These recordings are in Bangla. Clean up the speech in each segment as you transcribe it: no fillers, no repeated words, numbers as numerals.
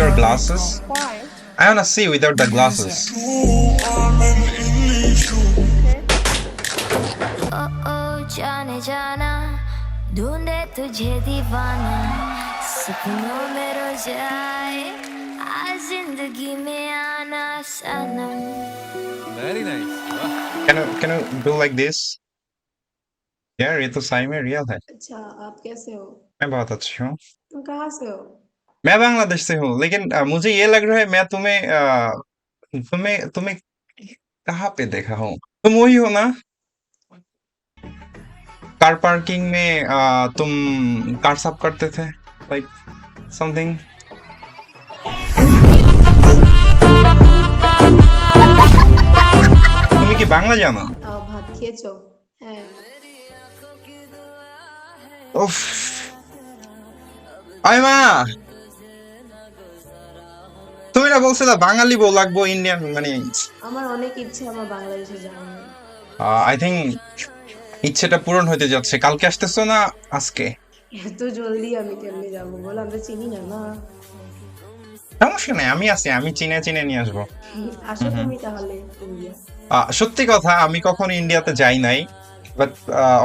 your glasses? Why? I wanna see without the glasses. Okay. जाने जाना ढूंढे तुझे दीवाना सपनों में रोज आए आज जिंदगी में आना सनम Very nice. Can you do like this? यार ये तो सही में रियल है। अच्छा, आप कैसे हो? मैं बहुत अच्छी हूँ। तुम कहाँ से हो? मैं बांग्लादेश से हूँ, लेकिन मुझे ये लग रहा है मैं तुम्हें तुम्हें कहाँ पे देखा हूँ। तुम वही हो ना, कार पार्किंग में तुम कार साफ करते थे, लाइक समथिंग। তুমি কি বাংলা জানো? ভাত খেয়েছো? হ্যাঁ। উফ, আয় মা, তুমি না বলছিলে বাঙালি বউ লাগবো ইন্ডিয়ান, মানে আমার অনেক ইচ্ছে আমার বাংলাদেশে যাওয়ার। আই থিঙ্ক ইচ্ছেটা পূরণ হতে যাচ্ছে। কালকে আসতেছো না আজকে? এত জলদি আমি কেমনে যাবো বল, আমরা চিনি না না। সমস্যা নেই, আমি আছি, আমি চিনে চিনে নিয়ে আসবো। আসো তুমি তাহলে ইন্ডিয়া। সত্যি কথা, আমি কখনো ইন্ডিয়াতে যাই নাই, বাট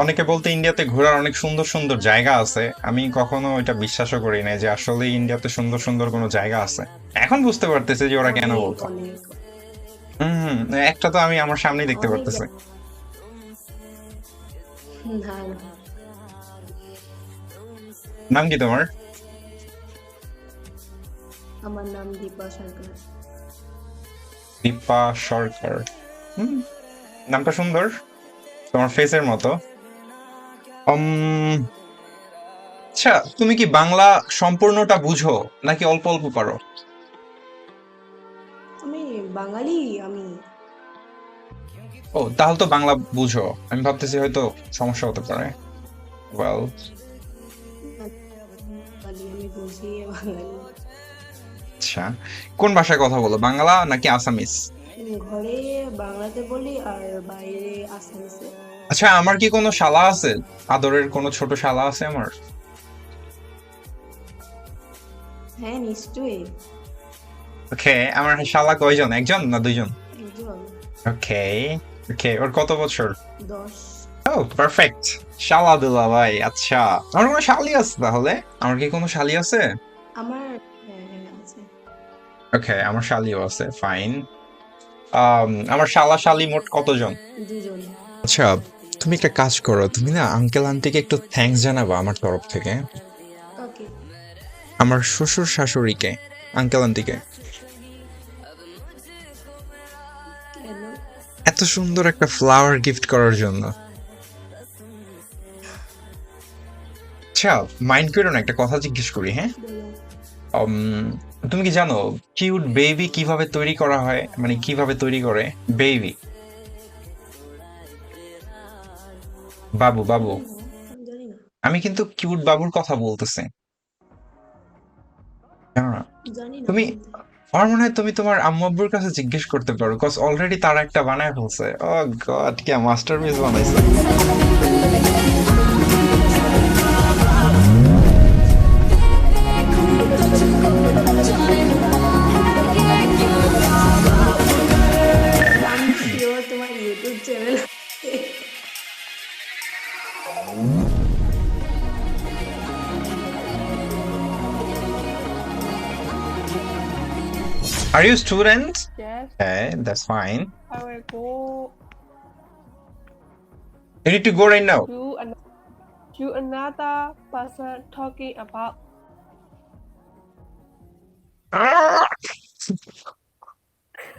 অনেকে বলতে ইন্ডিয়াতে ঘোরার অনেক সুন্দর সুন্দর জায়গা আছে। আমি কখনো এটা বিশ্বাসও করি না যে আসলে ইন্ডিয়াতে সুন্দর সুন্দর কোনো জায়গা আছে। এখন বুঝতে পারতেছে যে ওরা কেন অনেক বলতো। অনেক হম, একটা তো আমি আমার সামনেই দেখতে অনেক পারতেছি। না না, নাম কি তোমার? আমার নাম দীপা সরকার। দীপা সরকার। হুম, নামটা সুন্দর, তোমার ফেসের মতো। আচ্ছা, তুমি কি বাংলা সম্পূর্ণটা বুঝো নাকি অল্প অল্প পারো? আমি বাঙালি আমি। ও, তাহলে তো বাংলা বুঝো। আমি ভাবতেছি হয়তো সমস্যা হতে পারে। ওয়েল, বাঙালি আমি বুঝি বাঙালি। আচ্ছা, কোন ভাষায় কথা বলো, বাংলা নাকি আসামিস? ঘরে বাংলাতে বলি আর বাইরে আসামিসে। আচ্ছা, আমার কি কোনো শালা আছে? আদরের কোনো ছোট শালা আছে আমার? হ্যাঁ নিশ্চয়ই, ওকে, আমার শালা কয়জন, একজন না দুইজন? একজন। ওকে, ওকে, ওর কত বছর? 10। ও পারফেক্ট, শালা দুলা ভাই। আচ্ছা, আমার কোনো শালি আছে তাহলে? আমার কি কোনো শালি আছে? আমার হ্যাঁ হ্যাঁ আছে। ওকে, আমার শালিও আছে, ফাইন। আমার শালা শালি মোট কতজন? 2জন। আচ্ছা, তুমি একটা কাজ করো, তুমি না আঙ্কেল আন্টিকে একটু থ্যাঙ্কস জানাবা আমার তরফ থেকে। ওকে। আমার শ্বশুর শাশুড়িকে, আঙ্কেল আন্টিকে। কেন? এত সুন্দর একটা ফ্লাওয়ার গিফট করার জন্য। আচ্ছা, মাইন্ড করো না, একটা কথা জিজ্ঞেস করি, হ্যাঁ? বলো। তুমি কি জানো কিউট বেবি কিভাবে তৈরি করা হয়, মানে কিভাবে তৈরি করে বেবি? বাবু বাবু, আমি জানি না। আমি কিন্তু কিউট বাবুর কথা বলতেছি, জানো না? জানি না তুমি, বলতে। আমার মনে হয় তুমি তোমার আম্মু আব্বুর কাছে জিজ্ঞেস করতে পারো, কজ অলরেডি তারা একটা বানায় ফেলছে। ও গড, কি মাস্টারপিস বানাইছে। আমি শিওর তোমার ইউটিউব চ্যানেল আছে। Are you student? Yes, Okay, that's fine. I will go You need to go right now. to another person talking about